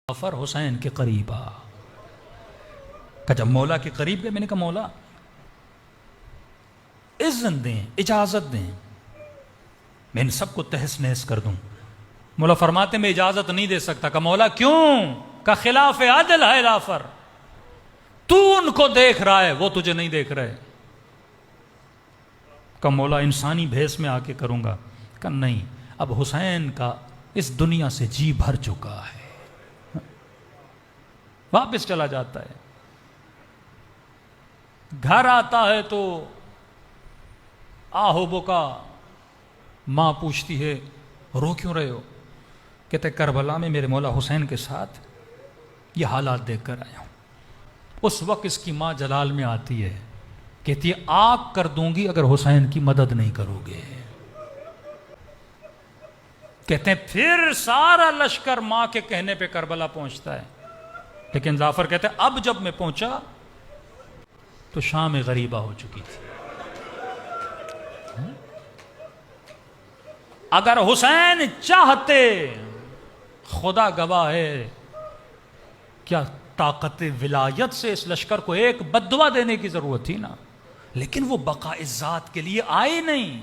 جعفر حسین کے قریب آ کہ جب مولا کے قریب گئے، میں نے کہا مولا اذن دیں، اجازت دیں، میں ان سب کو تہس نہس کر دوں۔ مولا فرماتے میں اجازت نہیں دے سکتا۔ کہ مولا کیوں؟ کہ خلاف عدل ہے جعفر، تو ان کو دیکھ رہا ہے، وہ تجھے نہیں دیکھ رہے۔ کہ مولا انسانی بھیس میں آ کے کروں گا۔ کہ نہیں، اب حسین کا اس دنیا سے جی بھر چکا ہے، واپس چلا جاتا ہے۔ گھر آتا ہے تو آہو بکا، ماں پوچھتی ہے رو کیوں رہے ہو؟ کہتے کربلا میں میرے مولا حسین کے ساتھ یہ حالات دیکھ کر آیا ہوں۔ اس وقت اس کی ماں جلال میں آتی ہے، کہتی ہے آگ کر دوں گی اگر حسین کی مدد نہیں کرو گے۔ کہتے ہیں پھر سارا لشکر ماں کے کہنے پہ کربلا پہنچتا ہے، لیکن جعفر کہتے ہیں اب جب میں پہنچا تو شام غریبہ ہو چکی تھی۔ اگر حسین چاہتے، خدا گواہ ہے، کیا طاقت ولایت سے اس لشکر کو ایک بددعا دینے کی ضرورت تھی نا، لیکن وہ بقاء ذات کے لیے آئے نہیں۔